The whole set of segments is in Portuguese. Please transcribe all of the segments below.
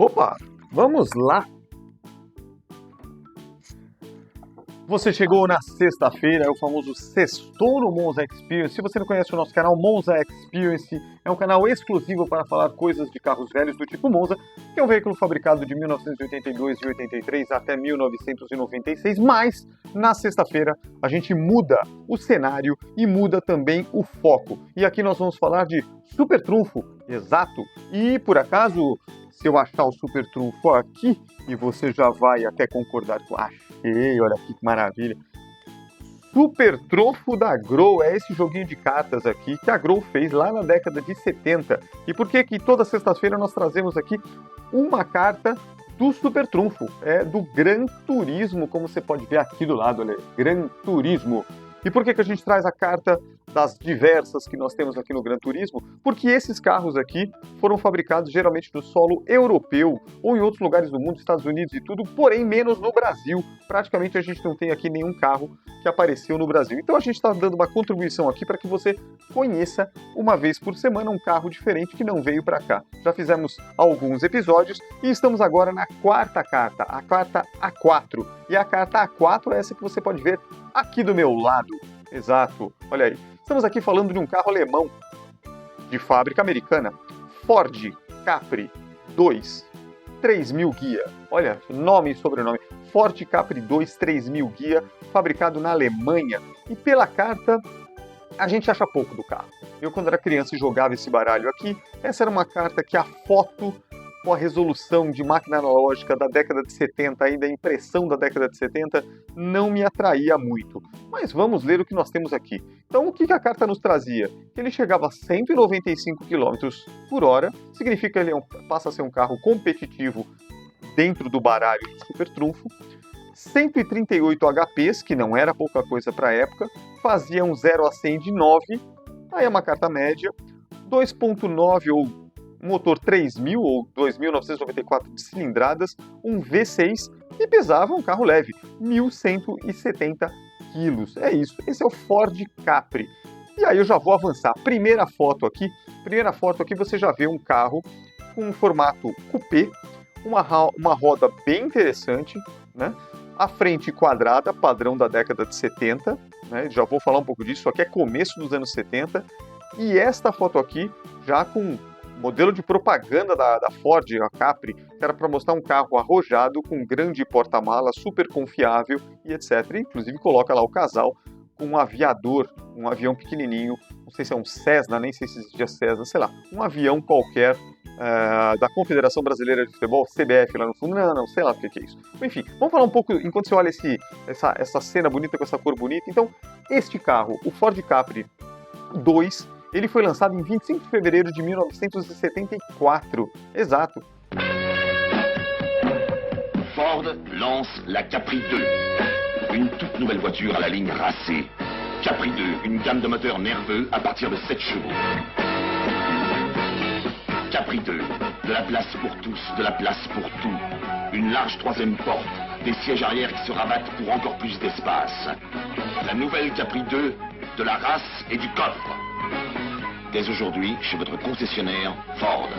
Opa, vamos lá! Você chegou na sexta-feira, é o famoso Sextou no Monza Experience. Se você não conhece o nosso canal, Monza Experience é um canal exclusivo para falar coisas de carros velhos do tipo Monza, que é um veículo fabricado de 1982 e 83 até 1996, mas na sexta-feira a gente muda o cenário e muda também o foco. E aqui nós vamos falar de Super Trunfo, exato, e por acaso, se eu achar o Super Trunfo aqui, e você já vai até concordar com... Achei, olha que maravilha. Super Trunfo da Grow, é esse joguinho de cartas aqui que a Grow fez lá na década de 70. E por que toda sexta-feira nós trazemos aqui uma carta do Super Trunfo? É do Gran Turismo, como você pode ver aqui do lado, olha, Gran Turismo. E por que a gente traz a carta das diversas que nós temos aqui no Gran Turismo? Porque esses carros aqui foram fabricados geralmente no solo europeu ou em outros lugares do mundo, Estados Unidos e tudo, porém menos no Brasil. Praticamente a gente não tem aqui nenhum carro que apareceu no Brasil. Então a gente está dando uma contribuição aqui para que você conheça uma vez por semana um carro diferente que não veio para cá. Já fizemos alguns episódios e estamos agora na quarta carta, a carta A4. E a carta A4 é essa que você pode ver aqui do meu lado. Exato, olha aí. Estamos aqui falando de um carro alemão de fábrica americana, Ford Capri 2 3000 guia. Olha, nome e sobrenome, Ford Capri 2 3000 guia, fabricado na Alemanha. E pela carta, a gente acha pouco do carro. Eu, quando era criança e jogava esse baralho aqui, essa era uma carta que a foto com a resolução de máquina analógica da década de 70, ainda a impressão da década de 70, não me atraía muito. Mas vamos ler o que nós temos aqui. Então, o que a carta nos trazia? Que ele chegava a 195 km por hora, significa que ele passa a ser um carro competitivo dentro do baralho do Super Trunfo, 138 HPs, que não era pouca coisa para a época, fazia um 0 a 100 de 9, aí é uma carta média, 2.9 ou motor 3.000 ou 2.994 de cilindradas, um V6 e pesava um carro leve, 1.170 quilos. É isso, esse é o Ford Capri. E aí eu já vou avançar. Primeira foto aqui você já vê um carro com um formato coupé, uma roda bem interessante, né? A frente quadrada, padrão da década de 70, né? Já vou falar um pouco disso, isso aqui é começo dos anos 70. E esta foto aqui já com modelo de propaganda da Ford, a Capri, que era para mostrar um carro arrojado, com grande porta-malas, super confiável e etc. Inclusive coloca lá o casal com um aviador, um avião pequenininho, não sei se é um Cessna, nem sei se existia Cessna, sei lá, um avião qualquer da Confederação Brasileira de Futebol, CBF lá no fundo, não, sei lá o que é isso. Enfim, vamos falar um pouco, enquanto você olha essa cena bonita com essa cor bonita. Então, este carro, o Ford Capri 2, ele foi lançado em 25 de fevereiro de 1974. Exato. Ford lance la Capri 2, une toute nouvelle voiture à la ligne racée. Capri 2, une gamme de moteurs nerveux à partir de 7 chevaux. Capri 2, de la place pour tous, de la place pour tout. Une large troisième porte, des sièges arrière qui se rabattent pour encore plus d'espace. La nouvelle Capri 2, de la race et du coffre. Dès aujourd'hui, chez votre concessionnaire Ford.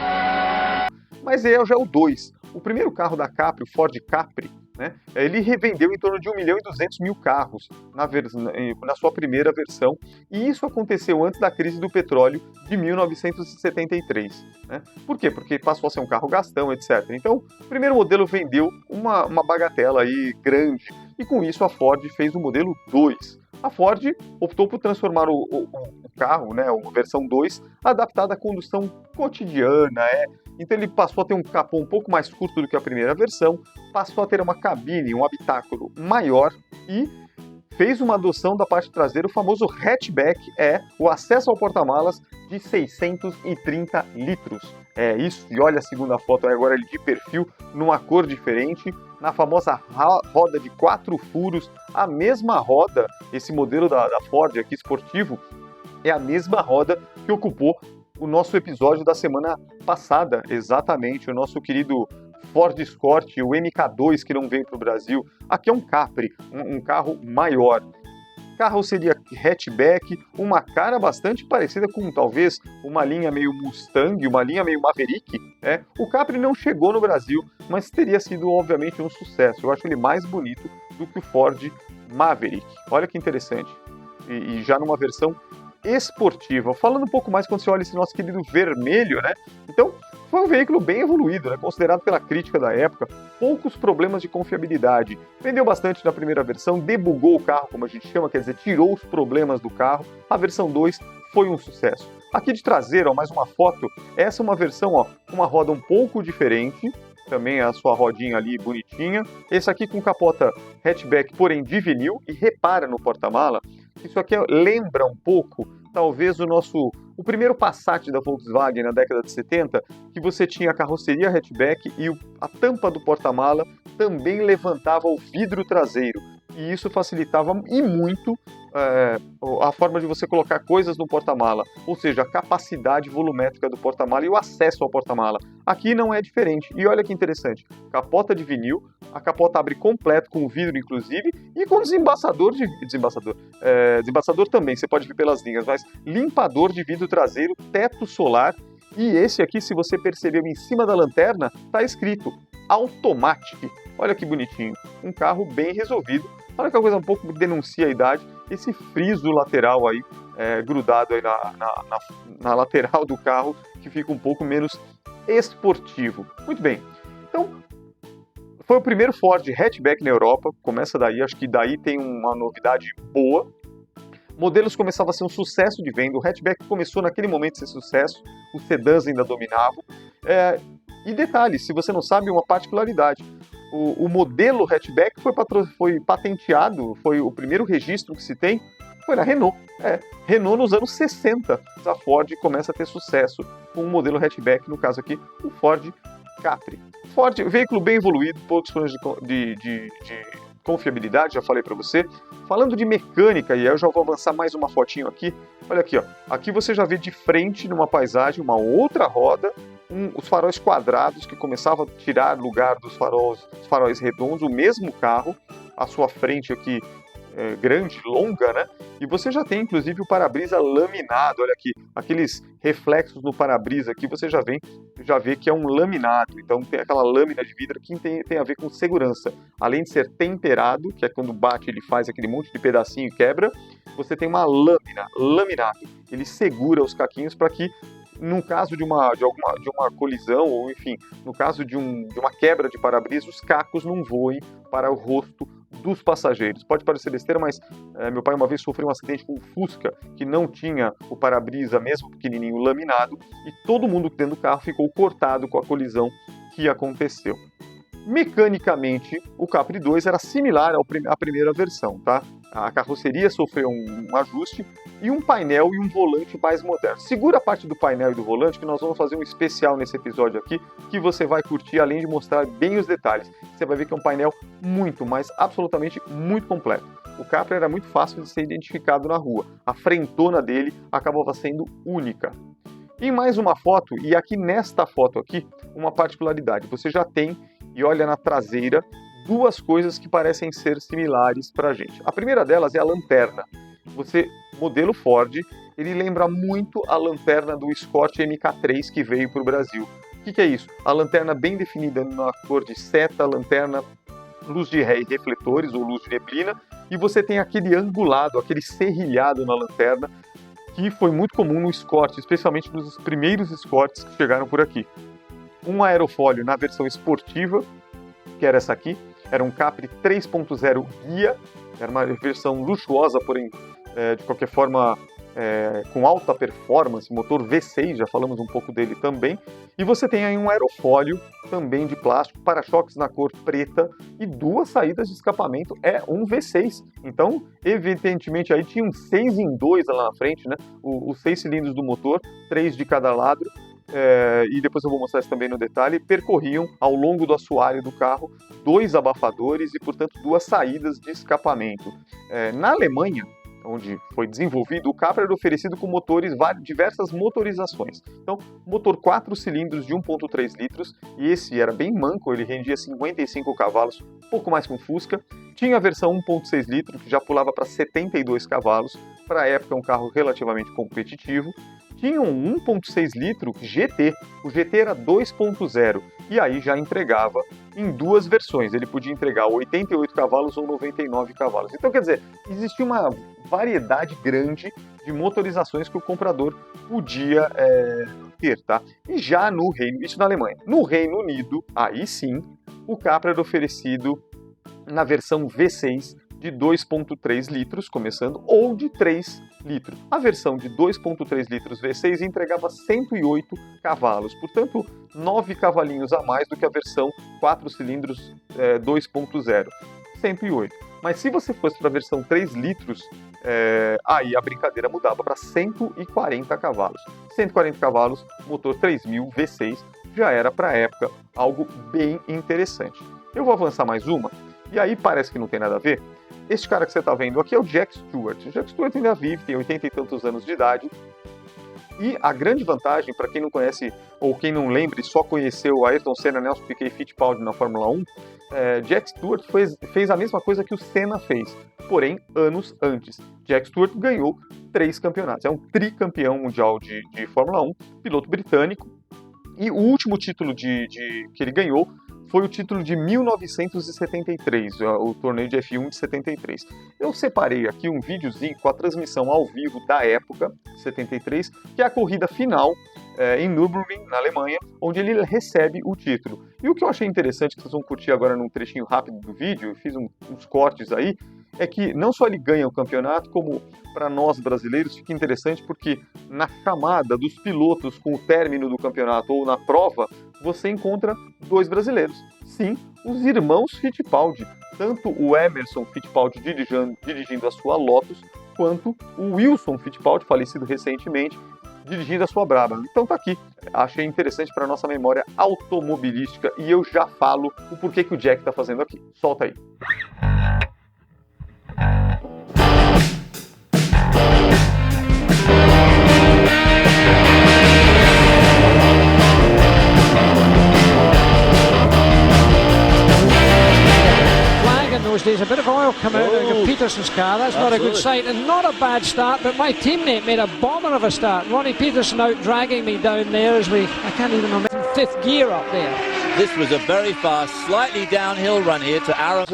Mas já é o 2. O primeiro carro da Capri, o Ford Capri, né, ele revendeu em torno de 1.200.000 carros na sua primeira versão, e isso aconteceu antes da crise do petróleo de 1973. Né? Por quê? Porque passou a ser um carro gastão, etc. Então, o primeiro modelo vendeu uma bagatela aí grande, e com isso a Ford fez o modelo 2. A Ford optou por transformar o carro, né, a versão 2, adaptada à condução cotidiana. Então ele passou a ter um capô um pouco mais curto do que a primeira versão, passou a ter uma cabine, um habitáculo maior e fez uma adoção da parte traseira, o famoso hatchback, o acesso ao porta-malas de 630 litros. É isso, e olha a segunda foto agora ele de perfil, numa cor diferente, na famosa roda de 4 furos, a mesma roda, esse modelo da Ford aqui esportivo, é a mesma roda que ocupou o nosso episódio da semana passada, exatamente, o nosso querido Ford Escort, o MK2 que não veio para o Brasil. Aqui é um Capri, um carro maior. carroceria hatchback, uma cara bastante parecida com talvez uma linha meio Mustang, uma linha meio Maverick. O Capri não chegou no Brasil, mas teria sido obviamente um sucesso. Eu acho ele mais bonito do que o Ford Maverick. Olha que interessante. E já numa versão esportiva. Falando um pouco mais quando você olha esse nosso querido vermelho, né? Então, foi um veículo bem evoluído, né? Considerado pela crítica da época, poucos problemas de confiabilidade. Vendeu bastante na primeira versão, debugou o carro, como a gente chama, quer dizer, tirou os problemas do carro. A versão 2 foi um sucesso. Aqui de traseira, ó, mais uma foto. Essa é uma versão, ó, com uma roda um pouco diferente. Também a sua rodinha ali bonitinha. Esse aqui com capota hatchback, porém de vinil. E repara no porta-mala, isso aqui lembra um pouco, talvez, o primeiro Passat da Volkswagen na década de 70, que você tinha a carroceria hatchback e a tampa do porta-mala também levantava o vidro traseiro. E isso facilitava e muito a forma de você colocar coisas no porta-mala, ou seja, a capacidade volumétrica do porta-mala e o acesso ao porta-mala. Aqui não é diferente. E olha que interessante, capota de vinil, a capota abre completo com o vidro inclusive e com desembaçador também, você pode ver pelas linhas, mas limpador de vidro traseiro, teto solar. E esse aqui, se você percebeu em cima da lanterna, está escrito Automatic. Olha que bonitinho, um carro bem resolvido. Olha que a coisa um pouco denuncia a idade, esse friso lateral aí, grudado aí na lateral do carro, que fica um pouco menos esportivo. Muito bem, então foi o primeiro Ford hatchback na Europa, começa daí, acho que daí tem uma novidade boa. Modelos começavam a ser um sucesso de venda, o hatchback começou naquele momento a ser sucesso, os sedãs ainda dominavam. E detalhe, se você não sabe, uma particularidade, o modelo hatchback foi patenteado, foi o primeiro registro que se tem, foi na Renault. Renault nos anos 60, a Ford começa a ter sucesso com um modelo hatchback, no caso aqui, o Ford Capri. Ford, veículo bem evoluído, poucos problemas de confiabilidade, já falei para você. Falando de mecânica, e aí eu já vou avançar mais uma fotinho aqui. Olha aqui, ó. Aqui você já vê de frente, numa paisagem, uma outra roda, os faróis quadrados que começavam a tirar lugar dos faróis redondos, o mesmo carro, a sua frente aqui grande, longa, né? E você já tem, inclusive, o para-brisa laminado. Olha aqui, aqueles reflexos no para-brisa aqui, você já vê que é um laminado. Então tem aquela lâmina de vidro que tem a ver com segurança. Além de ser temperado, que é quando bate ele faz aquele monte de pedacinho e quebra, você tem uma lâmina, laminado. Ele segura os caquinhos para que, no caso de uma colisão, ou enfim, no caso de uma quebra de para-brisa, os cacos não voem para o rosto dos passageiros. Pode parecer besteira, mas meu pai uma vez sofreu um acidente com um Fusca que não tinha o para-brisa, mesmo pequenininho, laminado, e todo mundo dentro do carro ficou cortado com a colisão que aconteceu. Mecanicamente, o Capri 2 era similar à primeira versão, tá? A carroceria sofreu um ajuste e um painel e um volante mais moderno. Segura a parte do painel e do volante que nós vamos fazer um especial nesse episódio aqui que você vai curtir, além de mostrar bem os detalhes. Você vai ver que é um painel muito, mas absolutamente muito completo. O Capri era muito fácil de ser identificado na rua. A frentona dele acabava sendo única. E mais uma foto, e aqui nesta foto aqui, uma particularidade. Você já tem, e olha na traseira, duas coisas que parecem ser similares para a gente. A primeira delas é a lanterna. Modelo Ford, ele lembra muito a lanterna do Escort MK3 que veio para o Brasil. O que é isso? A lanterna bem definida na cor de seta, lanterna, luz de ré e refletores ou luz de neblina, e você tem aquele angulado, aquele serrilhado na lanterna, que foi muito comum no Escort, especialmente nos primeiros Escorts que chegaram por aqui. Um aerofólio na versão esportiva, que era essa aqui, era um Capri 3.0 guia, era uma versão luxuosa, porém, de qualquer forma, com alta performance, motor V6, já falamos um pouco dele também. E você tem aí um aerofólio também de plástico, para-choques na cor preta e duas saídas de escapamento, um V6. Então, evidentemente, aí tinha um 6 em 2 lá na frente, né? Os 6 cilindros do motor, 3 de cada lado. E depois eu vou mostrar isso também no detalhe, percorriam ao longo do assoalho do carro 2 abafadores e, portanto, 2 saídas de escapamento. Na Alemanha, onde foi desenvolvido, o Capra era oferecido com motores, diversas motorizações. Então, motor 4 cilindros de 1.3 litros, e esse era bem manco, ele rendia 55 cavalos, pouco mais que um Fusca. Tinha a versão 1.6 litros, que já pulava para 72 cavalos, para a época um carro relativamente competitivo. Tinha um 1.6 litro GT, o GT era 2.0, e aí já entregava em duas versões, ele podia entregar 88 cavalos ou 99 cavalos. Então, quer dizer, existia uma variedade grande de motorizações que o comprador podia ter, tá? E já no Reino, isso na Alemanha. No Reino Unido, aí sim, o Capra era oferecido na versão V6 de 2.3 litros, começando, ou de 3 litros. A versão de 2.3 litros V6 entregava 108 cavalos, portanto, 9 cavalinhos a mais do que a versão 4 cilindros 2.0, 108. Mas se você fosse para a versão 3 litros, aí a brincadeira mudava para 140 cavalos. 140 cavalos, motor 3000 V6, já era para a época algo bem interessante. Eu vou avançar mais uma, e aí parece que não tem nada a ver. Este cara que você está vendo aqui é o Jack Stewart. O Jack Stewart ainda vive, tem 80 e tantos anos de idade. E a grande vantagem, para quem não conhece, ou quem não lembra e só conheceu Ayrton Senna, Nelson Piquet e Fittipaldi na Fórmula 1, Jack Stewart fez a mesma coisa que o Senna fez, porém, anos antes. Jack Stewart ganhou 3 campeonatos. É um tricampeão mundial de Fórmula 1, piloto britânico. E o último título que ele ganhou foi o título de 1973, o torneio de F1 de 73. Eu separei aqui um videozinho com a transmissão ao vivo da época, 73, que é a corrida final em Nürburgring, na Alemanha, onde ele recebe o título. E o que eu achei interessante, que vocês vão curtir agora num trechinho rápido do vídeo, eu fiz uns cortes aí, é que não só ele ganha o campeonato, como para nós brasileiros fica interessante porque na chamada dos pilotos com o término do campeonato ou na prova, você encontra 2 brasileiros. Sim, os irmãos Fittipaldi. Tanto o Emerson Fittipaldi dirigindo a sua Lotus, quanto o Wilson Fittipaldi, falecido recentemente, dirigindo a sua Brabham. Então tá aqui. Achei interessante para a nossa memória automobilística e eu já falo o porquê que o Jack está fazendo aqui. Solta aí. Those days, a bit of oil come out of Peterson's car. That's not a good sight, and not a bad start, but my teammate made a bomber of a start. Ronnie Peterson out dragging me down there as I can't even remember, 5th gear up there. This was a very fast, slightly downhill run here to Aaron.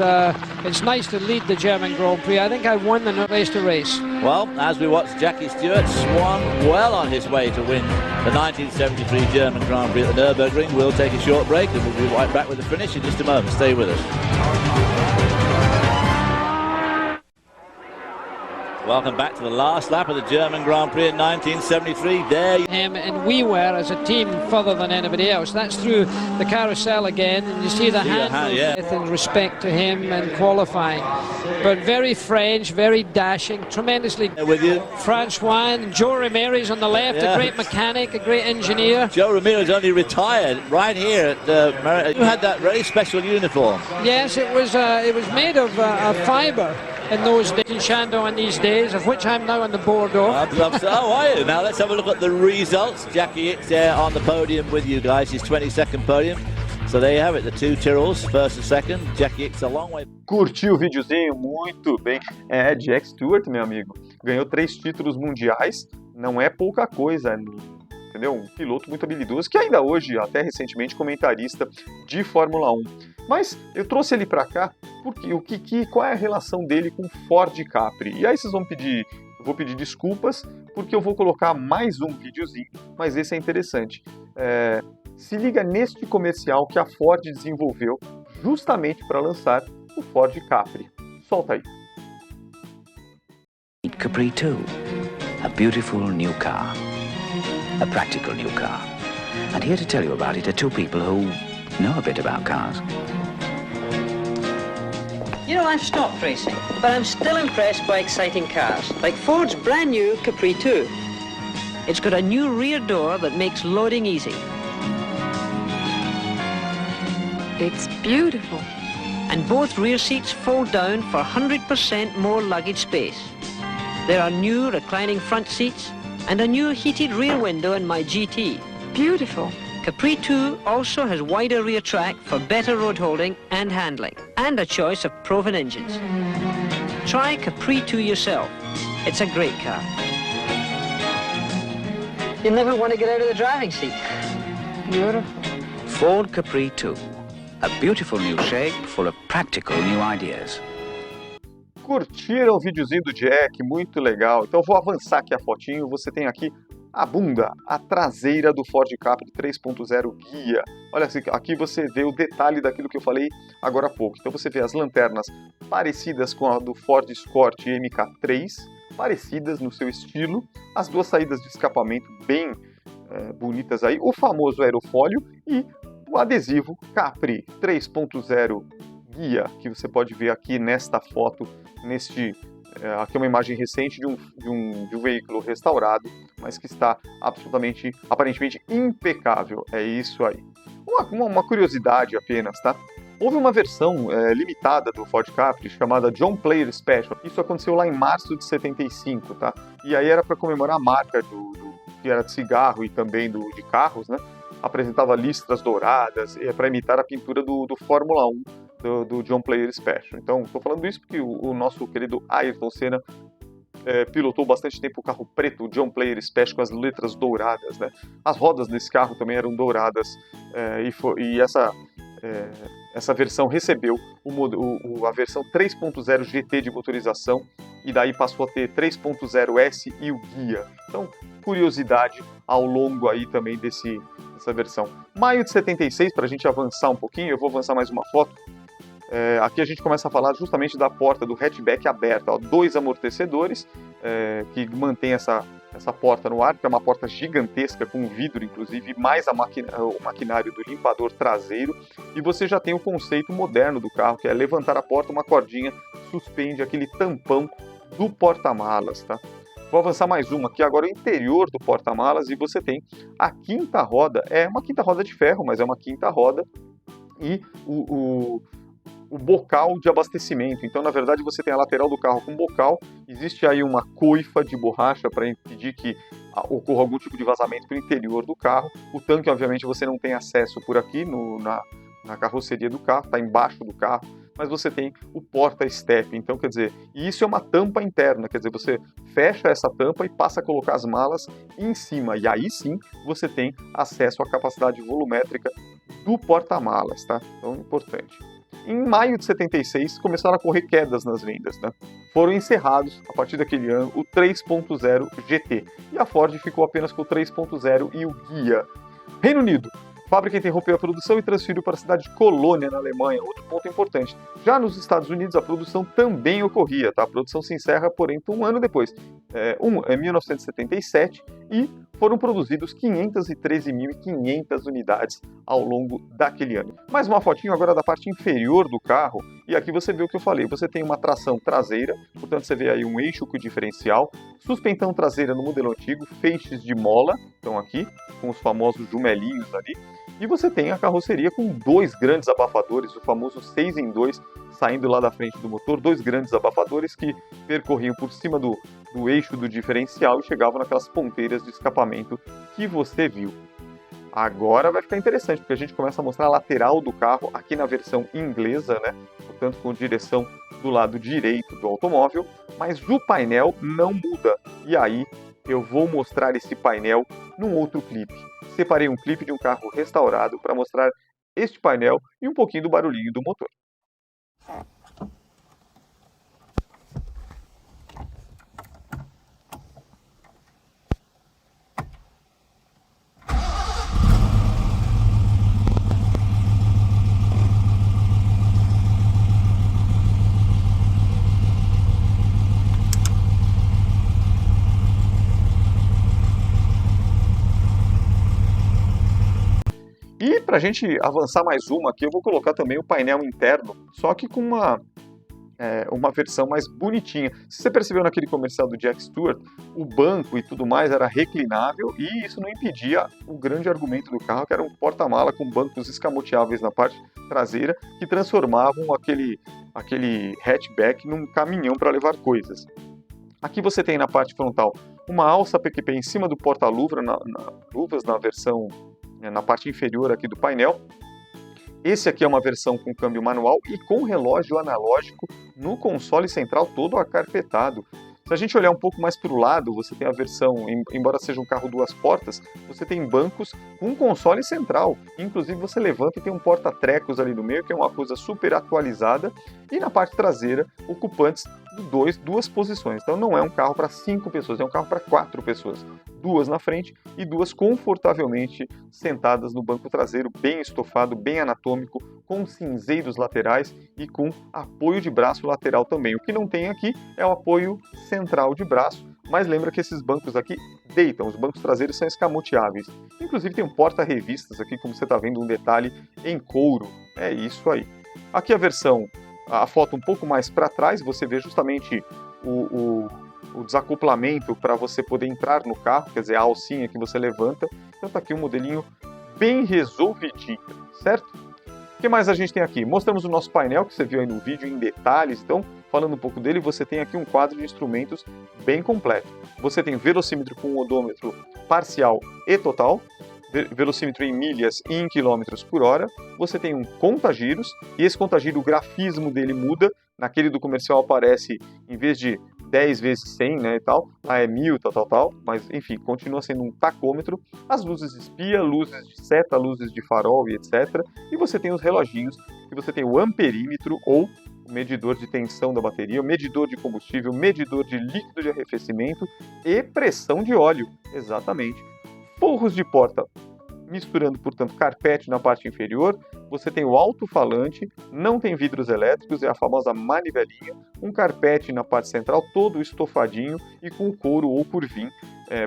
It's nice to lead the German Grand Prix. I think I won the race to race. Well, as we watch, Jackie Stewart swung well on his way to win the 1973 German Grand Prix at the Nürburgring. We'll take a short break and we'll be right back with the finish in just a moment. Stay with us. Welcome back to the last lap of the German Grand Prix in 1973. There and we were, as a team, further than anybody else. That's through the carousel again, and you see the hand in respect to him and qualifying. But very French, very dashing, tremendously with you. Francois and Joe Ramirez on the left, a great mechanic, a great engineer. Joe Ramirez only retired right here at you had that very special uniform. Yes, it was made of fibre in those days, in Shandong in these days, of which I'm now on the board of. How are you? Now let's have a look at the results. Jackie Ickx there on the podium with you guys, his 22nd podium. So there you have it, the 2 Tyrrells, first and second. Jackie Ickx a long way. Curtiu o videozinho? Muito bem. Jack Stewart, meu amigo, ganhou 3 títulos mundiais, não é pouca coisa, entendeu? Um piloto muito habilidoso, que ainda hoje, até recentemente, comentarista de Fórmula 1. Mas eu trouxe ele para cá porque qual é a relação dele com Ford Capri? E aí vocês vou pedir desculpas porque eu vou colocar mais um videozinho, mas esse é interessante. Se liga neste comercial que a Ford desenvolveu justamente para lançar o Ford Capri. Solta aí. Capri 2, a beautiful new car, a practical new car. And here to tell you about it are 2 people who know a bit about cars. You know, I've stopped racing, but I'm still impressed by exciting cars, like Ford's brand new Capri 2. It's got a new rear door that makes loading easy. It's beautiful. And both rear seats fold down for 100% more luggage space. There are new reclining front seats and a new heated rear window in my GT. Beautiful. Capri 2 also has wider rear track for better road holding and handling, and a choice of proven engines. Try Capri 2 yourself. It's a great car. You'll never want to get out of the driving seat. Beautiful. Ford Capri 2. A beautiful new shape full of practical new ideas. Curtiram o videozinho do Jack? Muito legal. Então eu vou avançar aqui a fotinho. Você tem aqui a bunda, a traseira do Ford Capri 3.0 Ghia. Olha aqui você vê o detalhe daquilo que eu falei agora há pouco. Então você vê as lanternas parecidas com a do Ford Escort MK3, parecidas no seu estilo, as duas saídas de escapamento bem bonitas aí, o famoso aerofólio e o adesivo Capri 3.0 Ghia, que você pode ver aqui nesta foto, aqui é uma imagem recente de um veículo restaurado, mas que está aparentemente impecável. É isso aí. Uma curiosidade apenas, tá? Houve uma versão limitada do Ford Capri chamada John Player Special. Isso aconteceu lá em março de 75, tá? E aí era para comemorar a marca que era de cigarro e também de carros, né? Apresentava listras douradas para imitar a pintura do Fórmula 1 do John Player Special. Então, estou falando isso porque o nosso querido Ayrton Senna pilotou bastante tempo o carro preto, o John Player Special, com as letras douradas, né? As rodas desse carro também eram douradas e essa versão recebeu a versão 3.0 GT de motorização e daí passou a ter 3.0S e o Ghia. Então, curiosidade ao longo aí também dessa versão. Maio de 76, para a gente avançar um pouquinho, eu vou avançar mais uma foto. Aqui a gente começa a falar justamente da porta do hatchback aberta, ó, 2 amortecedores que mantém essa porta no ar, que é uma porta gigantesca com vidro, inclusive, mais o maquinário do limpador traseiro, e você já tem o conceito moderno do carro, que é levantar a porta, uma cordinha suspende aquele tampão do porta-malas, tá? Vou avançar mais uma aqui, agora o interior do porta-malas, e você tem a quinta roda, é uma quinta roda de ferro, mas é uma quinta roda, e o bocal de abastecimento. Então, na verdade, você tem a lateral do carro com bocal, existe aí uma coifa de borracha para impedir que ocorra algum tipo de vazamento para o interior do carro. O tanque, obviamente, você não tem acesso por aqui na carroceria do carro, está embaixo do carro, mas você tem o porta-step. Então, quer dizer, e isso é uma tampa interna, quer dizer, você fecha essa tampa e passa a colocar as malas em cima, e aí sim você tem acesso à capacidade volumétrica do porta-malas, tá? Então, importante. Em maio de 76, começaram a correr quedas nas vendas, né? Foram encerrados, a partir daquele ano, o 3.0 GT. E a Ford ficou apenas com o 3.0 e o Ghia. Reino Unido. A fábrica interrompeu a produção e transferiu para a cidade de Colônia, na Alemanha. Outro ponto importante. Já nos Estados Unidos, a produção também ocorria, tá? A produção se encerra, porém, um ano depois. Em 1977, e foram produzidos 513.500 unidades ao longo daquele ano. Mais uma fotinho agora da parte inferior do carro, e aqui você vê o que eu falei, você tem uma tração traseira, portanto você vê aí um eixo com diferencial, suspensão traseira no modelo antigo, feixes de mola, estão aqui, com os famosos jumelinhos ali, e você tem a carroceria com 2 grandes abafadores, o famoso 6 em 2, saindo lá da frente do motor, 2 grandes abafadores que percorriam por cima do eixo do diferencial e chegavam naquelas ponteiras de escapamento que você viu. Agora vai ficar interessante, porque a gente começa a mostrar a lateral do carro, aqui na versão inglesa, né? Portanto, com direção do lado direito do automóvel, mas o painel não muda. E aí, eu vou mostrar esse painel num outro clipe. Separei um clipe de um carro restaurado para mostrar este painel e um pouquinho do barulhinho do motor. E para a gente avançar mais uma aqui, eu vou colocar também o painel interno, só que com uma versão mais bonitinha. Se você percebeu naquele comercial do Jack Stewart, o banco e tudo mais era reclinável e isso não impedia o grande argumento do carro, que era um porta-mala com bancos escamoteáveis na parte traseira, que transformavam aquele hatchback num caminhão para levar coisas. Aqui você tem na parte frontal uma alça PQP em cima do porta-luvas na versão, na parte inferior aqui do painel. Esse aqui é uma versão com câmbio manual e com relógio analógico no console central todo acarpetado. Se a gente olhar um pouco mais para o lado, você tem a versão, embora seja um carro 2 portas, você tem bancos com console central. Inclusive você levanta e tem um porta-trecos ali no meio, que é uma coisa super atualizada. E na parte traseira, ocupantes de duas posições. Então não é um carro para 5 pessoas, é um carro para 4 pessoas. 2 na frente e 2 confortavelmente sentadas no banco traseiro, bem estofado, bem anatômico, com cinzeiros laterais e com apoio de braço lateral também. O que não tem aqui é o apoio central de braço, mas lembra que esses bancos aqui deitam, os bancos traseiros são escamoteáveis. Inclusive tem um porta-revistas aqui, como você está vendo, um detalhe em couro. É isso aí. Aqui a foto um pouco mais para trás, você vê justamente o desacoplamento para você poder entrar no carro, quer dizer, a alcinha que você levanta. Então tá aqui um modelinho bem resolvidinho, certo? O que mais a gente tem aqui? Mostramos o nosso painel, que você viu aí no vídeo em detalhes. Então, falando um pouco dele, você tem aqui um quadro de instrumentos bem completo. Você tem velocímetro com odômetro parcial e total, velocímetro em milhas e em quilômetros por hora. Você tem um conta-giros, e esse conta-giro, o grafismo dele muda. Naquele do comercial aparece, em vez de 10 vezes 100, né, e tal, lá é 1000, tal, mas enfim, continua sendo um tacômetro. As luzes espia, luzes de seta, luzes de farol e etc. E você tem os reloginhos, que você tem o amperímetro, ou o medidor de tensão da bateria, o medidor de combustível, medidor de líquido de arrefecimento e pressão de óleo, exatamente. Forros de porta, misturando, portanto, carpete na parte inferior. Você tem o alto-falante, não tem vidros elétricos, é a famosa manivelinha, um carpete na parte central, todo estofadinho e com couro ou curvim,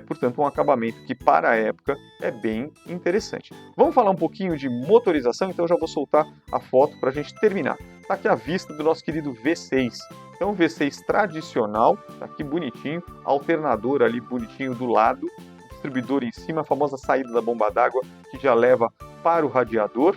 portanto um acabamento que para a época é bem interessante. Vamos falar um pouquinho de motorização, então eu já vou soltar a foto para a gente terminar. Está aqui a vista do nosso querido V6. Então V6 tradicional, tá aqui bonitinho, alternador ali bonitinho do lado, distribuidor em cima, a famosa saída da bomba d'água que já leva para o radiador,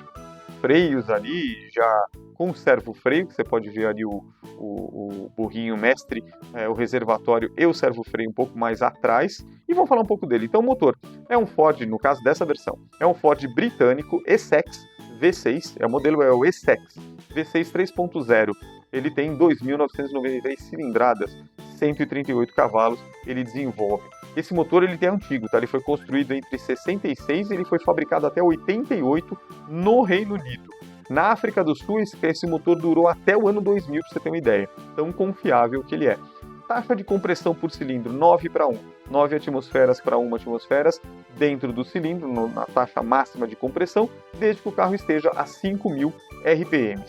freios ali, já com servo-freio, que você pode ver ali o burrinho mestre, o reservatório e o servo-freio um pouco mais atrás. E vamos falar um pouco dele. Então o motor é um Ford, no caso dessa versão, é um Ford britânico Essex V6, o modelo é o Essex V6 3.0. Ele tem 2.993 cilindradas, 138 cavalos, ele desenvolve. Esse motor ele é antigo, tá? Ele foi construído entre 66 e ele foi fabricado até 88 no Reino Unido. Na África do Sul, esse motor durou até o ano 2000, para você ter uma ideia. Tão confiável que ele é. Taxa de compressão por cilindro, 9:1. 9 atmosferas para 1 atmosfera dentro do cilindro, na taxa máxima de compressão, desde que o carro esteja a 5.000 RPM.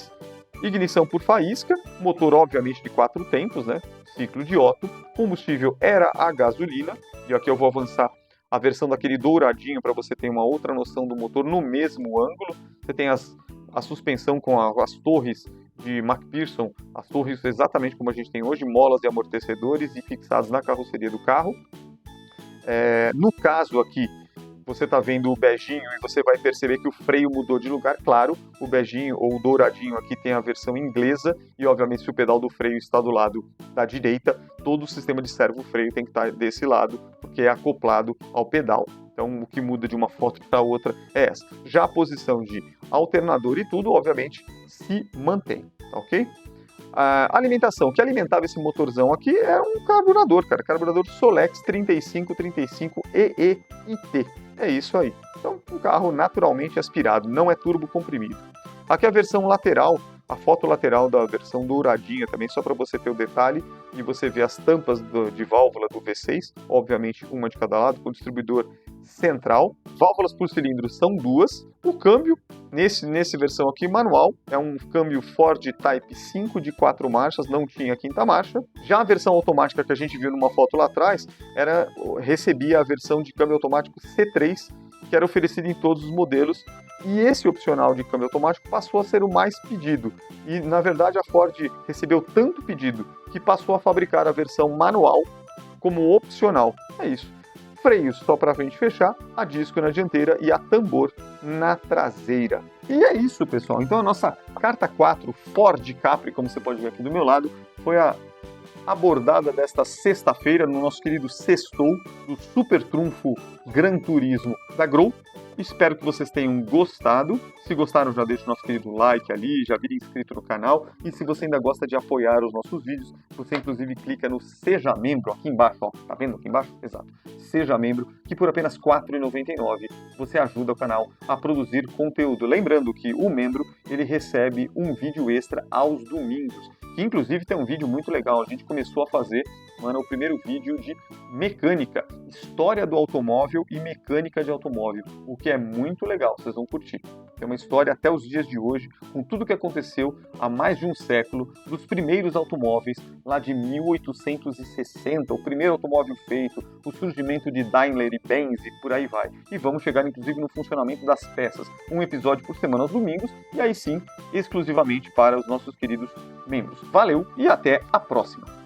Ignição por faísca, motor obviamente de 4 tempos, né? Ciclo de Otto, combustível era a gasolina, e aqui eu vou avançar a versão daquele douradinho para você ter uma outra noção do motor no mesmo ângulo. Você tem a suspensão com as torres de McPherson, as torres exatamente como a gente tem hoje, molas e amortecedores e fixados na carroceria do carro. No caso aqui, você está vendo o beijinho e você vai perceber que o freio mudou de lugar. Claro, o beijinho ou o douradinho aqui tem a versão inglesa e obviamente se o pedal do freio está do lado da direita, todo o sistema de servo-freio tem que estar desse lado, porque é acoplado ao pedal. Então o que muda de uma foto para outra é essa. Já a posição de alternador e tudo, obviamente, se mantém, tá ok? A alimentação, que alimentava esse motorzão aqui é um carburador, cara. Carburador Solex 3535 EEIT. É isso aí. Então, um carro naturalmente aspirado, não é turbo comprimido. Aqui a versão lateral, a foto lateral da versão douradinha também, só para você ter o detalhe e você ver as tampas de válvula do V6, obviamente uma de cada lado, com distribuidor central. Válvulas por cilindro são 2. O câmbio, nesse versão aqui, manual, é um câmbio Ford Type 5 de 4 marchas, não tinha quinta marcha. Já a versão automática que a gente viu numa foto lá atrás, recebia a versão de câmbio automático C3, que era oferecida em todos os modelos, e esse opcional de câmbio automático passou a ser o mais pedido. E, na verdade, a Ford recebeu tanto pedido que passou a fabricar a versão manual como opcional. É isso. Freios só para frente fechar, a disco na dianteira e a tambor na traseira. E é isso, pessoal. Então a nossa carta 4 Ford Capri, como você pode ver aqui do meu lado, foi a abordada desta sexta-feira no nosso querido Sextou do Super Trunfo Gran Turismo da Grol. Espero que vocês tenham gostado. Se gostaram, já deixa o nosso querido like ali, já vire inscrito no canal. E se você ainda gosta de apoiar os nossos vídeos, você inclusive clica no Seja Membro aqui embaixo, ó. Tá vendo aqui embaixo? Exato. Seja Membro, que por apenas R$ 4,99 você ajuda o canal a produzir conteúdo. Lembrando que o membro, ele recebe um vídeo extra aos domingos. Que inclusive tem um vídeo muito legal. A gente começou a fazer, mano, o primeiro vídeo de mecânica, história do automóvel e mecânica de automóvel, o que é muito legal, vocês vão curtir. Tem uma história até os dias de hoje, com tudo o que aconteceu há mais de um século, dos primeiros automóveis, lá de 1860, o primeiro automóvel feito, o surgimento de Daimler e Benz e por aí vai. E vamos chegar inclusive no funcionamento das peças, um episódio por semana aos domingos, e aí sim, exclusivamente para os nossos queridos membros. Valeu e até a próxima!